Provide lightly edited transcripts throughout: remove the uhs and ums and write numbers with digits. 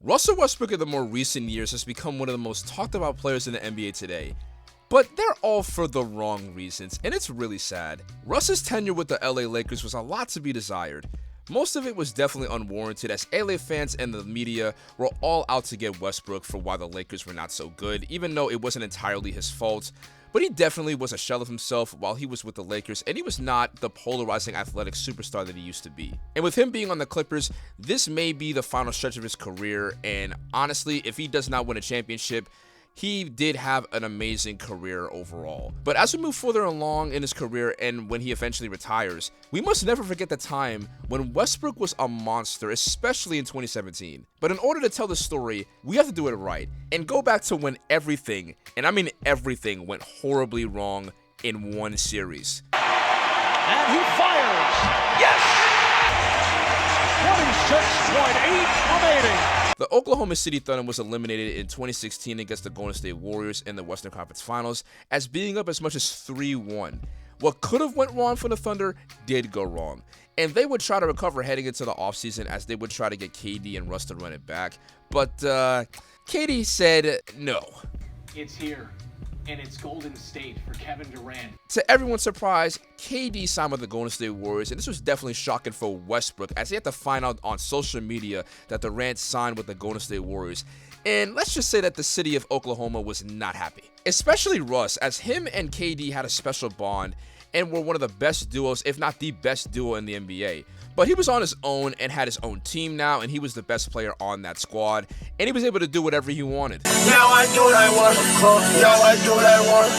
Russell Westbrook in the more recent years has become one of the most talked about players in the NBA today. But they're all for the wrong reasons, and it's really sad. Russ's tenure with the LA Lakers was a lot to be desired. Most of it was definitely unwarranted, as LA fans and the media were all out to get Westbrook for why the Lakers were not so good, even though it wasn't entirely his fault. But he definitely was a shell of himself while he was with the Lakers, and he was not the polarizing athletic superstar that he used to be. And with him being on the Clippers, this may be the final stretch of his career, and honestly, if he does not win a championship, he did have an amazing career overall. But as we move further along in his career and when he eventually retires, we must never forget the time when Westbrook was a monster, especially in 2017. But in order to tell the story, we have to do it right and go back to when everything, and I mean everything, went horribly wrong in one series. And he fires. Yes! 26.8 remaining. The Oklahoma City Thunder was eliminated in 2016 against the Golden State Warriors in the Western Conference Finals as being up as much as 3-1. What could have went wrong for the Thunder did go wrong, and they would try to recover heading into the offseason as they would try to get KD and Russ to run it back, but KD said no. It's here, and it's Golden State for Kevin Durant. To everyone's surprise, KD signed with the Golden State Warriors, and this was definitely shocking for Westbrook as he had to find out on social media that Durant signed with the Golden State Warriors. And let's just say that the city of Oklahoma was not happy, especially Russ, as him and KD had a special bond and were one of the best duos, if not the best duo in the NBA. But he was on his own and had his own team now, and he was the best player on that squad, and he was able to do whatever he wanted. Now I do what I want. Now I do what I want.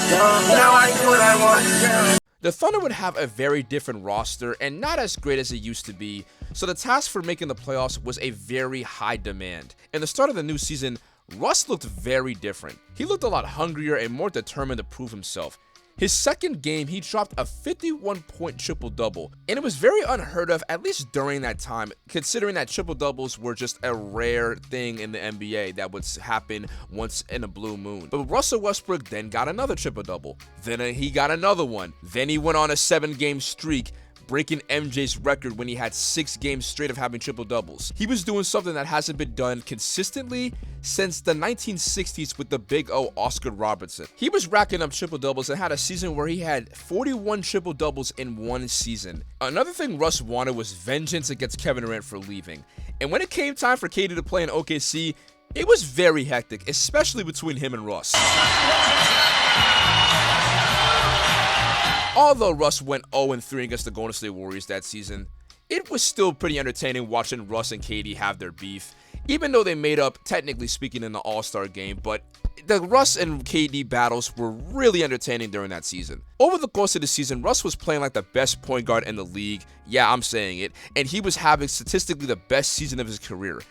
Now I do what I want. The Thunder would have a very different roster and not as great as it used to be, so the task for making the playoffs was a very high demand. In the start of the new season, Russ looked very different. He looked a lot hungrier and more determined to prove himself. His second game, he dropped a 51-point triple-double, and it was very unheard of, at least during that time, considering that triple-doubles were just a rare thing in the NBA that would happen once in a blue moon. But Russell Westbrook then got another triple-double, then he got another one, then he went on a 7-game streak, breaking MJ's record when he had 6 games straight of having triple-doubles. He was doing something that hasn't been done consistently since the 1960s with the Big O Oscar Robertson. He was racking up triple-doubles and had a season where he had 41 triple-doubles in one season. Another thing Russ wanted was vengeance against Kevin Durant for leaving. And when it came time for KD to play in OKC, it was very hectic, especially between him and Russ. Although Russ went 0-3 against the Golden State Warriors that season, it was still pretty entertaining watching Russ and KD have their beef, even though they made up, technically speaking, in the All-Star game, but the Russ and KD battles were really entertaining during that season. Over the course of the season, Russ was playing like the best point guard in the league, yeah, I'm saying it, and he was having statistically the best season of his career.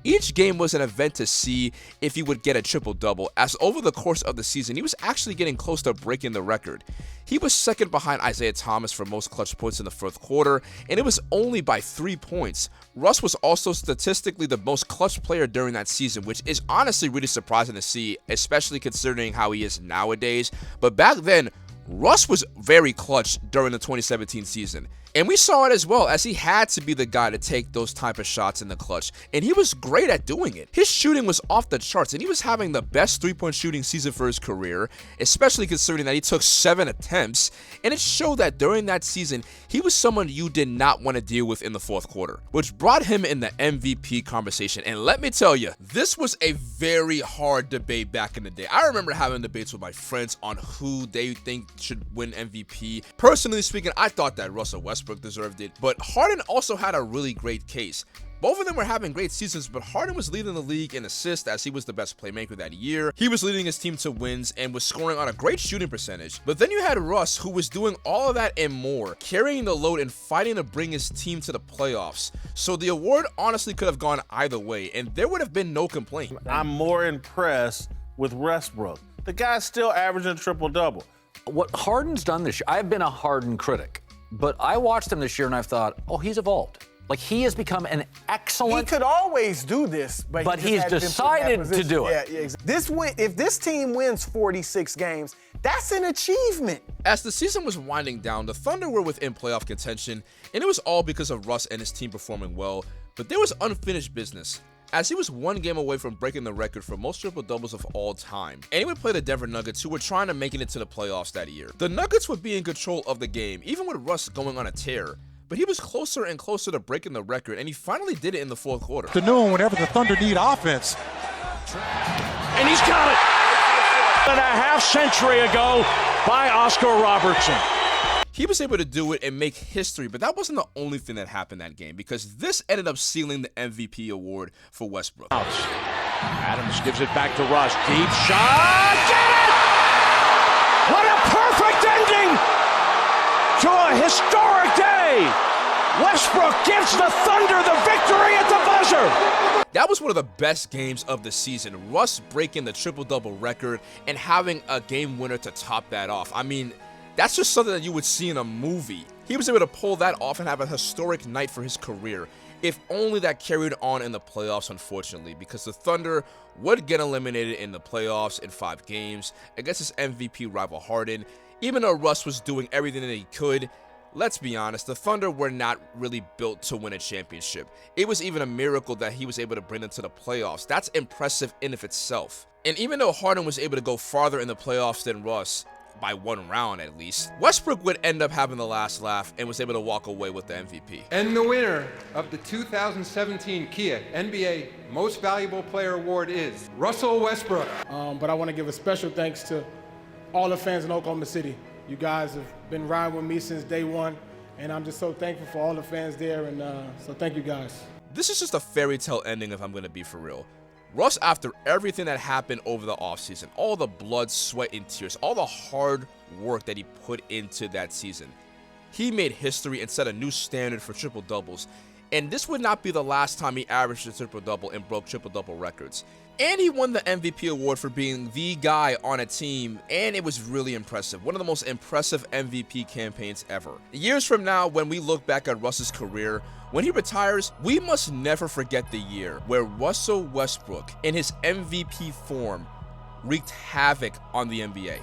Each game was an event to see if he would get a triple-double, as over the course of the season, he was actually getting close to breaking the record. He was second behind Isaiah Thomas for most clutch points in the fourth quarter, and it was only by 3 points. Russ was also statistically the most clutch player during that season, which is honestly really surprising to see, especially considering how he is nowadays. But back then, Russ was very clutch during the 2017 season. And we saw it as well, as he had to be the guy to take those type of shots in the clutch, and he was great at doing it. His shooting was off the charts, and he was having the best three-point shooting season for his career, especially considering that he took 7 attempts, and it showed that during that season, he was someone you did not want to deal with in the fourth quarter, which brought him in the MVP conversation. And let me tell you, this was a very hard debate back in the day. I remember having debates with my friends on who they think should win MVP. Personally speaking, I thought that Russell Westbrook deserved it, but Harden also had a really great case. Both of them were having great seasons, but Harden was leading the league in assists as he was the best playmaker that year. He was leading his team to wins and was scoring on a great shooting percentage. But then you had Russ, who was doing all of that and more, carrying the load and fighting to bring his team to the playoffs. So the award honestly could have gone either way, and there would have been no complaint. I'm more impressed with Westbrook. The guy's still averaging a triple-double. What Harden's done this year, I've been a Harden critic, but I watched him this year and I've thought, oh, he's evolved. Like, he has become an excellent... He could always do this, but he's decided to do it. Yeah, exactly. If this team wins 46 games, that's an achievement. As the season was winding down, the Thunder were within playoff contention, and it was all because of Russ and his team performing well, but there was unfinished business. as he was one game away from breaking the record for most triple-doubles of all time. And he would play the Denver Nuggets, who were trying to make it into the playoffs that year. The Nuggets would be in control of the game, even with Russ going on a tear. But he was closer and closer to breaking the record, and he finally did it in the fourth quarter. Afternoon, whenever the Thunder need offense. And he's got it! And a half century ago by Oscar Robertson. He was able to do it and make history, but that wasn't the only thing that happened that game, because this ended up sealing the MVP award for Westbrook. Adams gives it back to Russ. Deep shot! Get it! What a perfect ending to a historic day! Westbrook gives the Thunder the victory at the buzzer! That was one of the best games of the season. Russ breaking the triple-double record and having a game winner to top that off. I mean, that's just something that you would see in a movie. He was able to pull that off and have a historic night for his career. If only that carried on in the playoffs, unfortunately, because the Thunder would get eliminated in the playoffs in 5 games against his MVP rival Harden. Even though Russ was doing everything that he could, let's be honest, the Thunder were not really built to win a championship. It was even a miracle that he was able to bring them to the playoffs. That's impressive in of itself. And even though Harden was able to go farther in the playoffs than Russ, by 1 round at least, Westbrook would end up having the last laugh and was able to walk away with the MVP. And the winner of the 2017 Kia NBA Most Valuable Player Award is Russell Westbrook. But I want to give a special thanks to all the fans in Oklahoma City. You guys have been riding with me since day one, and I'm just so thankful for all the fans there, and so thank you guys. This is just a fairy tale ending, if I'm going to be for real. Russ, after everything that happened over the offseason, all the blood, sweat, and tears, all the hard work that he put into that season, he made history and set a new standard for triple-doubles. And this would not be the last time he averaged a triple-double and broke triple-double records. And he won the MVP award for being the guy on a team, and it was really impressive. One of the most impressive MVP campaigns ever. Years from now, when we look back at Russ's career, when he retires, we must never forget the year where Russell Westbrook, in his MVP form, wreaked havoc on the NBA.